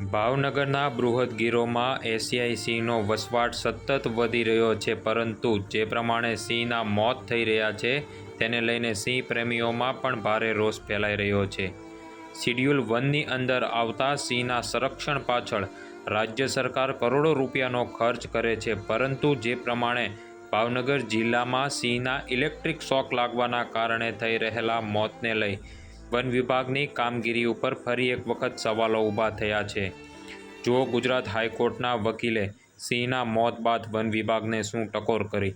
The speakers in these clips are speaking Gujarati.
ભાવનગરના બૃહદગીરોમાં એશિયાઈ સિંહનો વસવાટ સતત વધી રહ્યો છે, પરંતુ જે પ્રમાણે સિંહના મોત થઈ રહ્યા છે તેને લઈને સિંહ પ્રેમીઓમાં પણ ભારે રોષ ફેલાઈ રહ્યો છે। શિડ્યુલ 1ની અંદર આવતા સિંહના સંરક્ષણ પાછળ રાજ્ય સરકાર કરોડો રૂપિયાનો ખર્ચ કરે છે, પરંતુ જે પ્રમાણે ભાવનગર જિલ્લામાં સિંહના ઇલેક્ટ્રિક શોક લાગવાના કારણે થઈ રહેલા મોતને લઈ વન વિભાગની કામગીરી ઉપર ફરી એક વખત સવાલો ઊભા થયા છે। જુઓ ગુજરાત હાઈકોર્ટના વકીલે સિંહના મોત બાદ વન વિભાગને શું ટકોર કરી।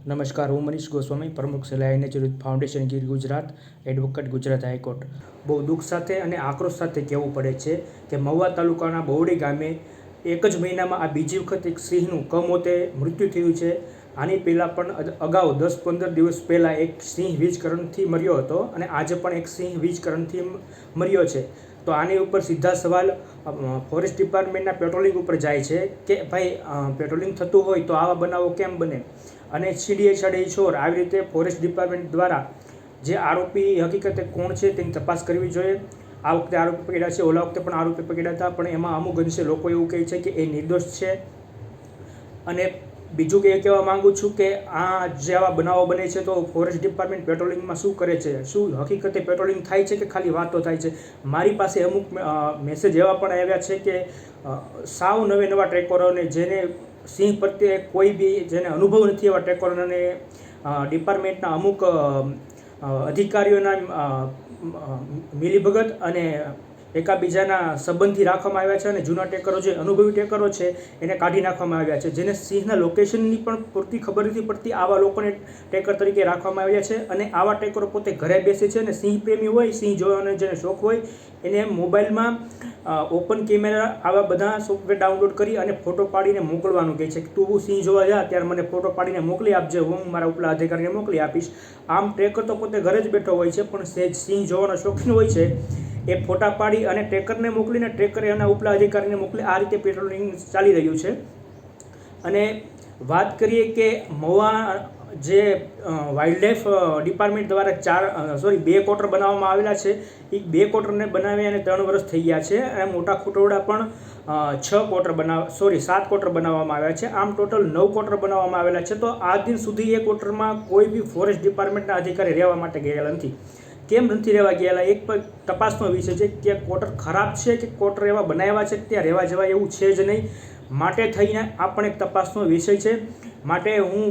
નમસ્કાર, હું મનીષ ગોસ્વામી, પ્રમુખ સલાહ natural foundation Gir Gujarat, advocate Gujarat high court. બહુ દુઃખ સાથે અને આક્રોશ સાથે કહેવું પડે છે કે મહુવા તાલુકાના બવડી ગામે એક જ મહિનામાં આ બીજી વખત એક સિંહનું કમોતે મૃત્યુ થયું છે। આની પહેલાં પણ અગાઉ 10-15 દિવસ પહેલાં એક સિંહ વીજકરણથી મર્યો હતો અને આજે પણ એક સિંહ વીજકરણથી મર્યો છે। તો આની ઉપર સીધા સવાલ ફોરેસ્ટ ડિપાર્ટમેન્ટના પેટ્રોલિંગ ઉપર જાય છે કે ભાઈ પેટ્રોલિંગ થતું હોય તો આવા બનાવો કેમ બને, અને સીડીએ ચડે છોર આવી રીતે ફોરેસ્ટ ડિપાર્ટમેન્ટ દ્વારા જે આરોપી હકીકતે કોણ છે તેની તપાસ કરવી જોઈએ। આ વખતે આરોપી પકડ્યા છે, ઓલા વખતે પણ આરોપી પકડ્યા હતા, પણ એમાં અમુક અંશે લોકો એવું કહે છે કે એ નિર્દોષ છે। અને બીજું કે કહેવા માગું છું કે આ જે આવા બનાવો બને છે તો ફોરેસ્ટ ડિપાર્ટમેન્ટ પેટ્રોલિંગમાં શું કરે છે, શું હકીકતે પેટ્રોલિંગ થાય છે કે ખાલી વાતો થાય છે। મારી પાસે અમુક મેસેજ એવા પણ આવ્યા છે કે સાવ નવા ટ્રેકરોને જેને સિંહ પ્રત્યે કોઈ બી જેને અનુભવ નથી એવા ટ્રેકરોને ડિપાર્ટમેન્ટના અમુક અધિકારીઓના મિલીભગત અને એકાબીજાના સંબંધથી રાખવામાં આવ્યા છે અને જૂના ટેકરો જે અનુભવી ટેકરો છે એને કાઢી નાખવામાં આવ્યા છે, જેને સિંહના લોકેશનની પણ પૂરતી ખબર નથી પડતી। આવા લોકોને ટેકર તરીકે રાખવામાં આવ્યા છે અને આવા ટેકરો પોતે ઘરે બેસે છે અને સિંહ પ્રેમી હોય, સિંહ જોવાનો જેને શોખ હોય એને મોબાઈલમાં ઓપન કેમેરા આવા બધા સોફ્ટવેર ડાઉનલોડ કરી અને ફોટો પાડીને મોકલવાનું કહે છે કે તું સિંહ જોવા જા ત્યારે મને ફોટો પાડીને મોકલી આપજે, હું મારા ઉપલા અધિકારીને મોકલી આપીશ। આમ ટ્રેકર તો પોતે ઘરે જ બેઠો હોય છે, પણ સહેજ સિંહ જોવાનો શોખીન હોય છે એ ફોટા પાડી અને ટ્રેકરને મોકલીને ટ્રેકર એના ઉપલા અધિકારીને મોકલે। આ રીતે પેટ્રોલિંગ ચાલી રહ્યું છે। અને વાત કરીએ કે મહુવા જે વાઇલ્ડલાઇફ ડિપાર્ટમેન્ટ દ્વારા 2 ક્વાર્ટર બનાવવામાં આવેલા છે, એ 2 ક્વાર્ટરને બનાવી અને 3 વર્ષ થઈ ગયા છે અને મોટા ખુટોડા પણ 7 ક્વાર્ટર બનાવવામાં આવ્યા છે। આમ ટોટલ 9 ક્વાર્ટર બનાવવામાં આવેલા છે। તો આ દિન સુધી એ ક્વાર્ટરમાં કોઈ બી ફોરેસ્ટ ડિપાર્ટમેન્ટના અધિકારી રહેવા માટે ગયેલા નથી। કેમ નથી રહેવા ગયેલા? એક તપાસનો વિષય છે કે ક્વાર્ટર ખરાબ છે કે ક્વાર્ટર એવા બનાવ્યા છે ત્યાં રહેવા જવાય એવું છે જ નહીં, માટે થઈને આ પણ એક તપાસનો વિષય છે। માટે હું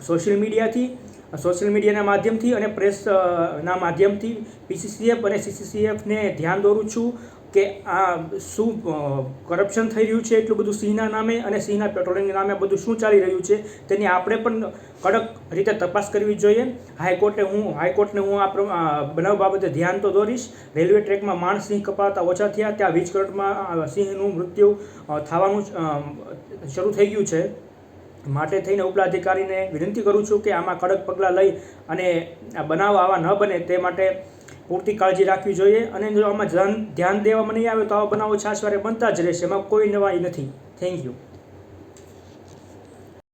સોશિયલ મીડિયાના માધ્યમથી અને પ્રેસના માધ્યમથી પીસીસીએફ અને સીસીસીએફને ધ્યાન દોરું છું કે આ શું કરપ્શન થઈ રહ્યું છે એટલું બધું સિંહના નામે અને સિંહના પેટ્રોલિંગના નામે બધું શું ચાલી રહ્યું છે તેની આપણે પણ કડક રીતે તપાસ કરવી જોઈએ। હાઈકોર્ટને હું આ બનાવ બાબતે ધ્યાન તો દોરીશ। રેલવે ટ્રેકમાં માણસ સિંહ કપાતા ઓછા થયા, ત્યાં વીજકરણમાં સિંહનું મૃત્યુ થવાનું શરૂ થઈ ગયું છે, માટે થઈને ઉપલા અધિકારીને વિનંતી કરું છું કે આમાં કડક પગલાં લઈ અને આ બનાવ આવા ન બને તે માટે પૂરતી કાળજી રાખવી જોઈએ। અને જો આમાં ધ્યાન દેવામાં નહીં આવે તો આવા બનાવો છાશવારે બનતા જ રહેશે, એમાં કોઈ નવાઈ નથી। Thank you.